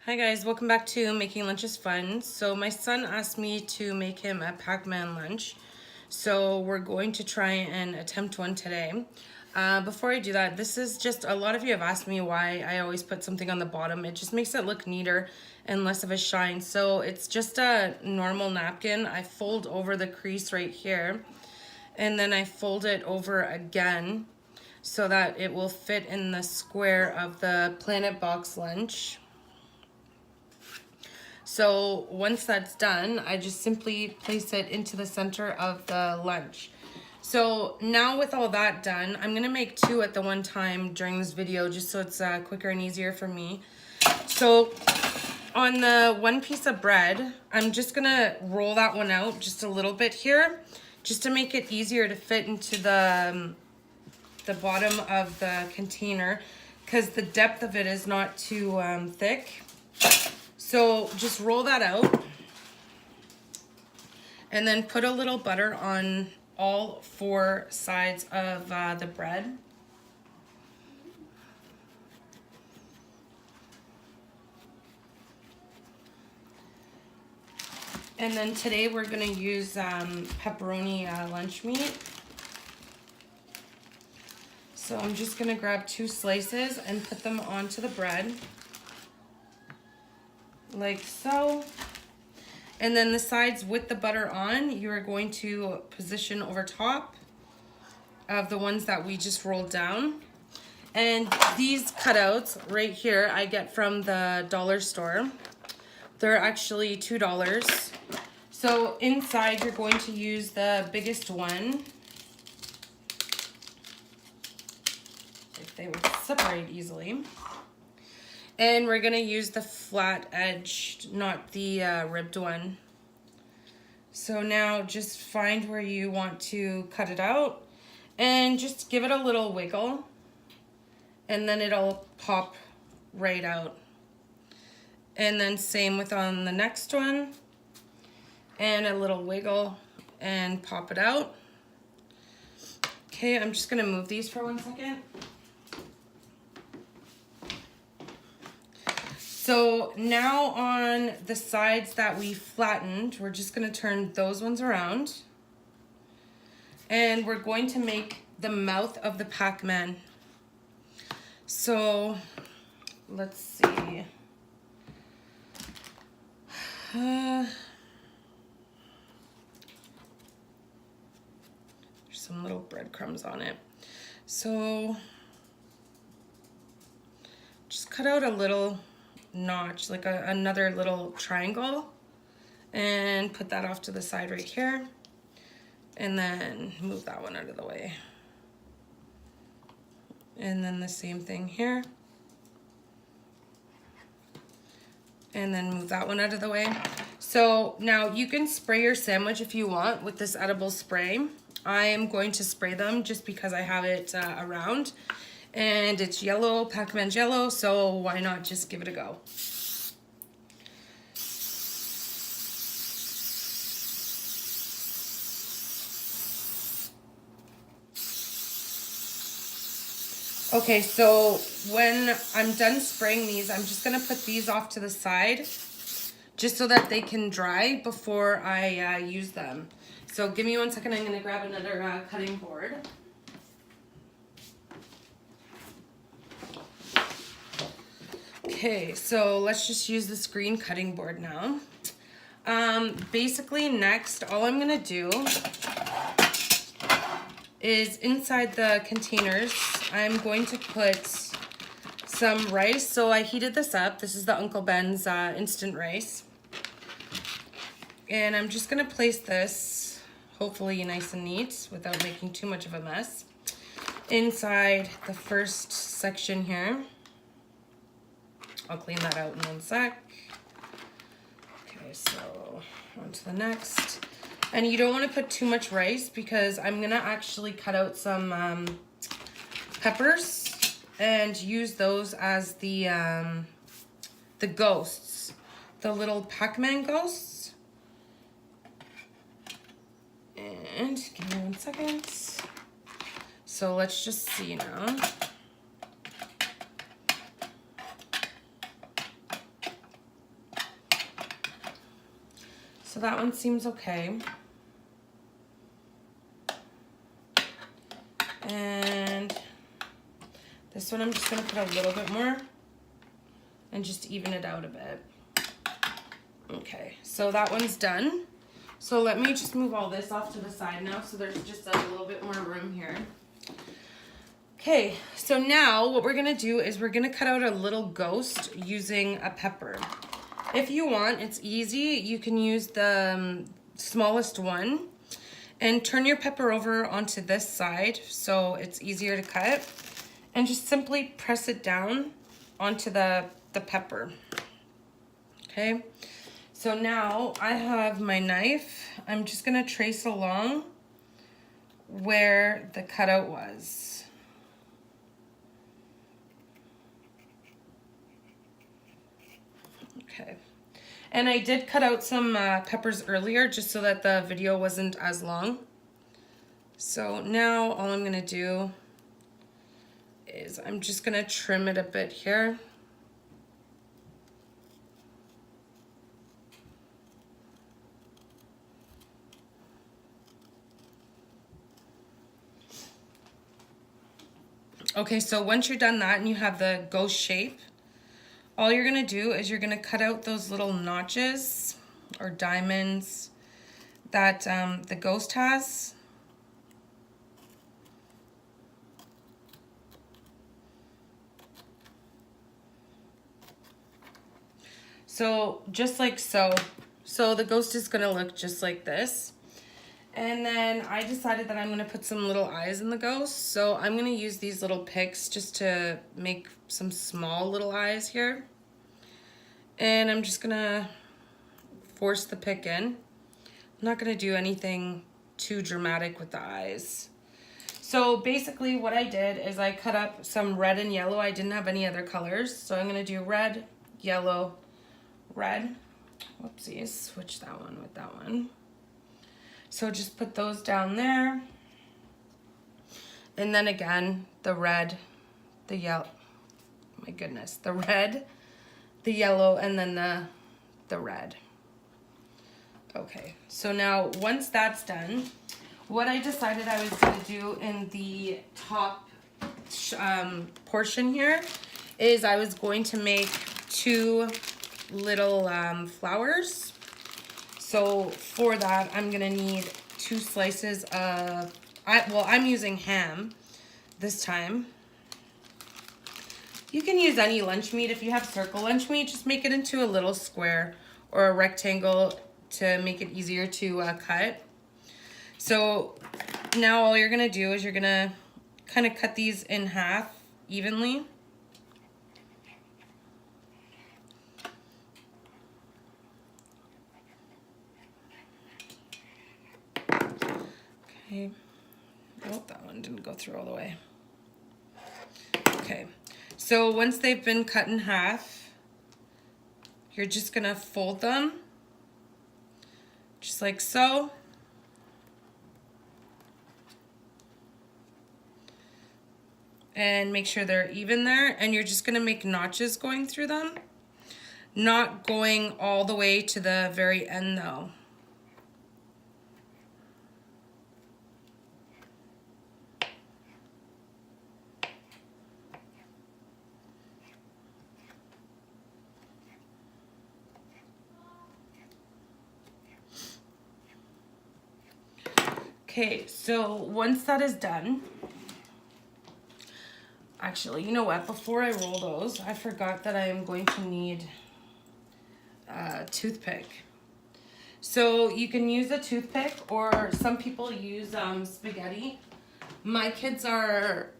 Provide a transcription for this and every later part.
Hi guys, welcome back to Making Lunches Fun. So my son asked me to make him a pac-man lunch. So we're going to try and attempt one today. Before I do that, this is just, a lot of you have asked me why I always put something on the bottom. It just makes it look neater and less of a shine. So it's just a normal napkin. I fold over the crease right here and then I fold it over again so that it will fit in the square of the Planet Box lunch. So once that's done, I just simply place it into the center of the lunch. So now with all that done, I'm gonna make two at the one time during this video just so it's quicker and easier for me. So on the one piece of bread, I'm just gonna roll that one out just a little bit here, just to make it easier to fit into the bottom of the container, because the depth of it is not too thick. So just roll that out and then put a little butter on all four sides of the bread. And then today we're gonna use pepperoni lunch meat. So I'm just gonna grab 2 slices and put them onto the bread. Like so. And then the sides with the butter on, you are going to position over top of the ones that we just rolled down. And these cutouts right here I get from the dollar store. They're actually $2. So inside you're going to use the biggest one. If they would separate easily. And we're gonna use the flat edged, not the ribbed one. So now just find where you want to cut it out and just give it a little wiggle and then it'll pop right out. And then same with on the next one, and a little wiggle and pop it out. Okay, I'm just gonna move these for 1 second. So now on the sides that we flattened, we're just gonna turn those ones around. And we're going to make the mouth of the pac-man. So let's see. There's some little breadcrumbs on it. So just cut out a little notch, like another little triangle, and put that off to the side right here, and then move that one out of the way, and then the same thing here, and then move that one out of the way. So now you can spray your sandwich if you want with this edible spray. I am going to spray them just because I have it around. And it's yellow, pac-man's yellow, so why not just give it a go? Okay, so when I'm done spraying these, I'm just gonna put these off to the side just so that they can dry before I use them. So give me 1 second, I'm gonna grab another cutting board. Okay, so let's just use this green cutting board now. Basically next, all I'm gonna do is inside the containers, I'm going to put some rice. So I heated this up. This is the Uncle Ben's instant rice. And I'm just gonna place this, hopefully nice and neat without making too much of a mess, inside the first section here. I'll clean that out in 1 sec. Okay, so on to the next. And you don't want to put too much rice because I'm gonna actually cut out some peppers and use those as the ghosts, the little pac-man ghosts. And give me 1 second. So let's just see now. So that one seems okay. And this one I'm just gonna put a little bit more and just even it out a bit. Okay, so that one's done. So let me just move all this off to the side now so there's just a little bit more room here. Okay, so now what we're gonna do is we're gonna cut out a little ghost using a pepper. If you want, it's easy. You can use the smallest one and turn your pepper over onto this side so it's easier to cut, and just simply press it down onto the pepper. Okay, so now I have my knife. I'm just gonna trace along where the cutout was. Okay, and I did cut out some peppers earlier just so that the video wasn't as long. So now all I'm gonna do is I'm just gonna trim it a bit here. Okay, so once you're done that and you have the ghost shape, all you're gonna do is you're gonna cut out those little notches or diamonds that the ghost has. So just like so. So the ghost is gonna look just like this. And then I decided that I'm gonna put some little eyes in the ghost. So I'm gonna use these little picks just to make some small little eyes here. And I'm just gonna force the pick in. I'm not gonna do anything too dramatic with the eyes. So basically what I did is I cut up some red and yellow. I didn't have any other colors. So I'm gonna do red, yellow, red. Whoopsies, switch that one with that one. So just put those down there. And then again, the red, the yellow, my goodness, the red, the yellow, and then the red. Okay, so now once that's done, what I decided I was gonna do in the top portion here is I was going to make two little flowers. So for that, I'm gonna need 2 slices of, I'm using ham this time. You can use any lunch meat. If you have circle lunch meat, just make it into a little square or a rectangle to make it easier to cut. So now all you're gonna do is you're gonna kind of cut these in half evenly. Okay. Oh, that one didn't go through all the way. Okay, so once they've been cut in half, you're just gonna fold them, just like so. And make sure they're even there, and you're just gonna make notches going through them, not going all the way to the very end though. Okay, so once that is done, actually, you know what? Before I roll those, I forgot that I am going to need a toothpick. So you can use a toothpick, or some people use spaghetti. My kids are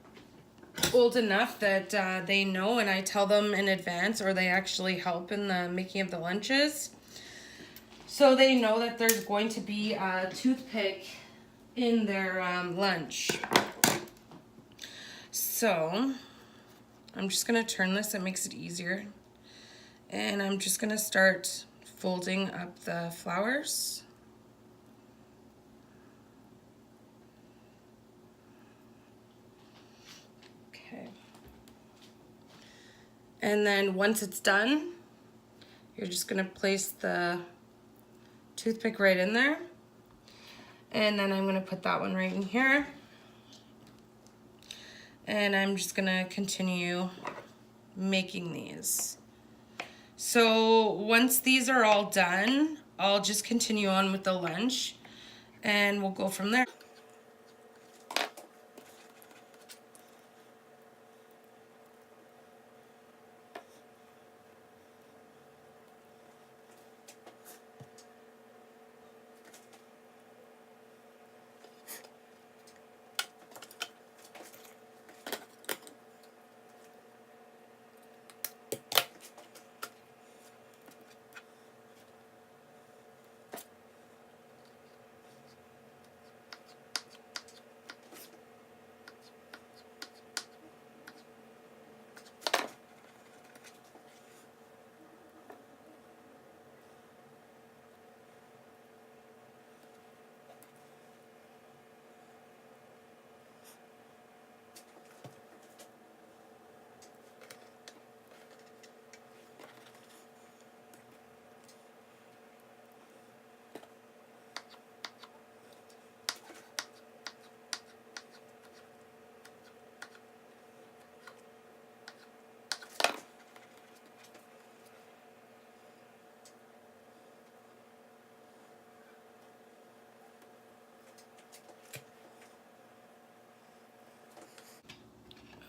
old enough that they know, and I tell them in advance, or they actually help in the making of the lunches. So they know that there's going to be a toothpick in their lunch. So I'm just gonna turn this, it makes it easier. And I'm just gonna start folding up the flowers. Okay. And then once it's done, you're just gonna place the toothpick right in there. And then I'm gonna put that one right in here. And I'm just gonna continue making these. So once these are all done, I'll just continue on with the lunch and we'll go from there.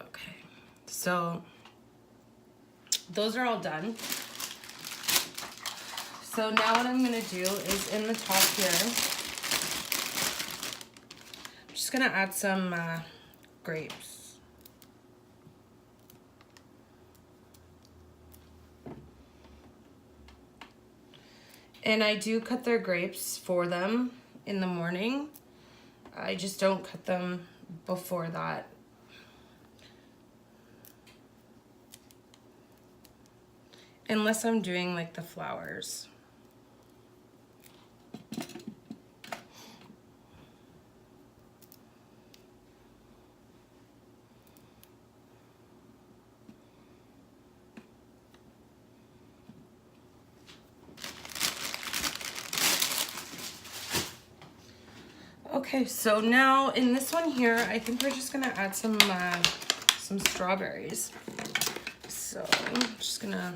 Okay, so those are all done. So now what I'm gonna do is in the top here, I'm just gonna add some grapes. And I do cut their grapes for them in the morning. I just don't cut them before that. Unless I'm doing like the flowers. Okay, so now in this one here, I think we're just gonna add some strawberries. So I'm just gonna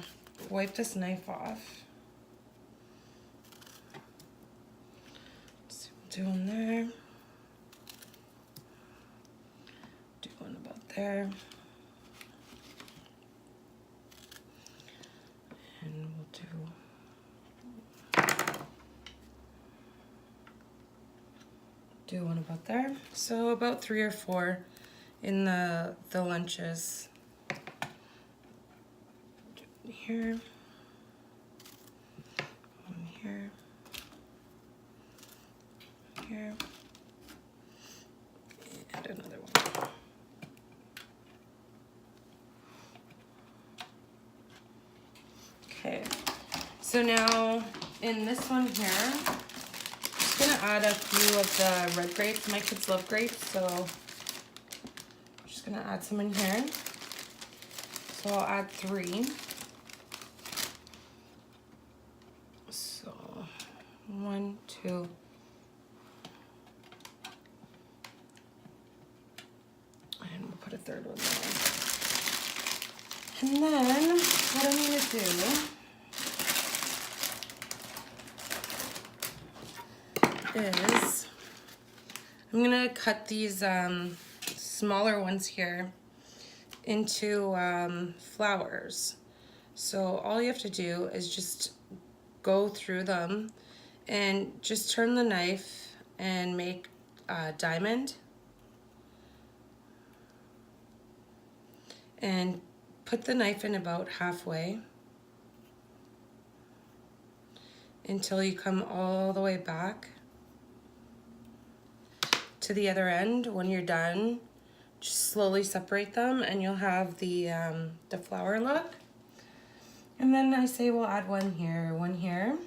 wipe this knife off. See what we'll do in there. Do one about there. And we'll do one about there. So about 3 or 4 in the lunches. Here, one here, here, and another one. Okay, so now in this one here, I'm just gonna add a few of the red grapes. My kids love grapes, so I'm just gonna add some in here. So I'll add 3. So 1, 2, and we'll put a 3rd one there. And then what I'm gonna do is I'm gonna cut these smaller ones here into flowers. So all you have to do is just go through them and just turn the knife and make a diamond and put the knife in about halfway until you come all the way back to the other end. When you're done, just slowly separate them and you'll have the flower look. And then I say we'll add one here.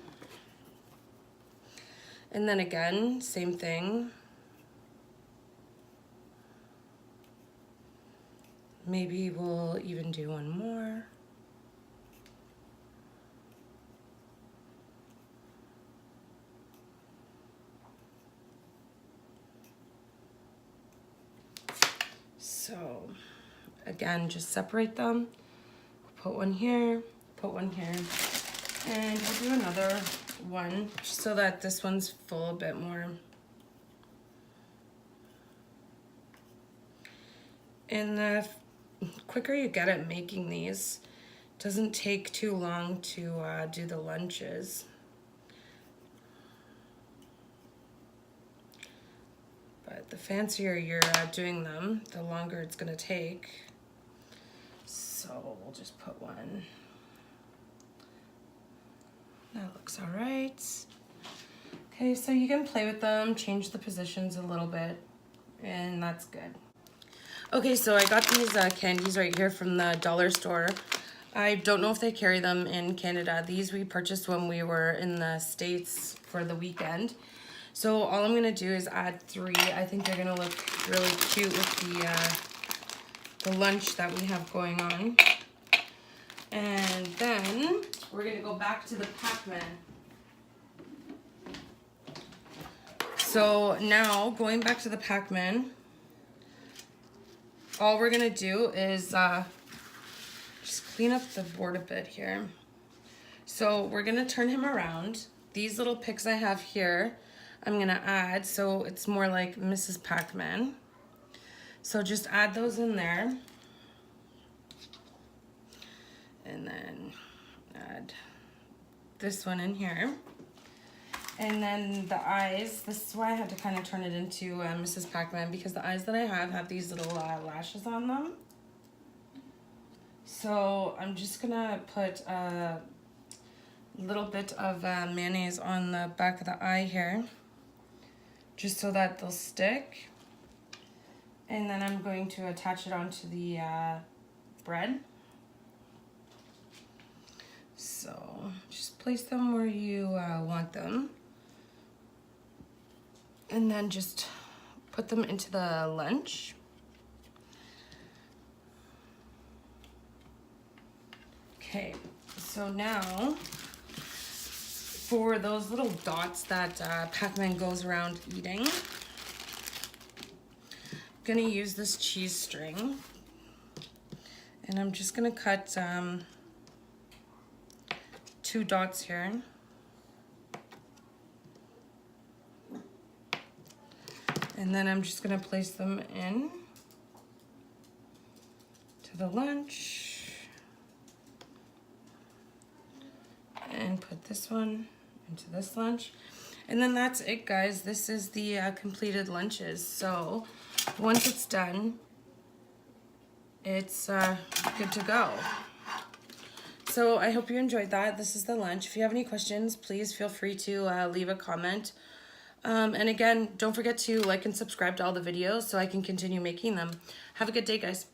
And then again, same thing. Maybe we'll even do one more. So again, just separate them. Put one here, put one here, and we'll do another one just so that this one's full a bit more. And the quicker you get at making these, it doesn't take too long to do the lunches. But the fancier you're doing them, the longer it's gonna take. So we'll just put one. That looks all right. Okay, so you can play with them, change the positions a little bit, and that's good. Okay, so I got these candies right here from the dollar store. I don't know if they carry them in Canada. These we purchased when we were in the States for the weekend. So all I'm gonna do is add 3. I think they're gonna look really cute with the lunch that we have going on. And then we're gonna go back to the pac-man. So now going back to the pac-man, all we're gonna do is just clean up the board a bit here. So we're gonna turn him around. These little picks I have here, I'm gonna add, so it's more like Mrs. Pac-Man. So just add those in there. And then add this one in here. And then the eyes, this is why I had to kind of turn it into Mrs. Pac-Man, because the eyes that I have these little lashes on them. So I'm just gonna put a little bit of mayonnaise on the back of the eye here, just so that they'll stick. And then I'm going to attach it onto the bread. So just place them where you want them. And then just put them into the lunch. Okay, so now for those little dots that Pac-Man goes around eating, I'm gonna use this cheese string, and I'm just gonna cut 2 dots here. And then I'm just gonna place them in to the lunch. And put this one into this lunch. And then that's it, guys. This is the completed lunches. So once it's done, it's good to go. So I hope you enjoyed that. This is the lunch. If you have any questions, please feel free to leave a comment. And again, don't forget to like and subscribe to all the videos so I can continue making them. Have a good day, guys.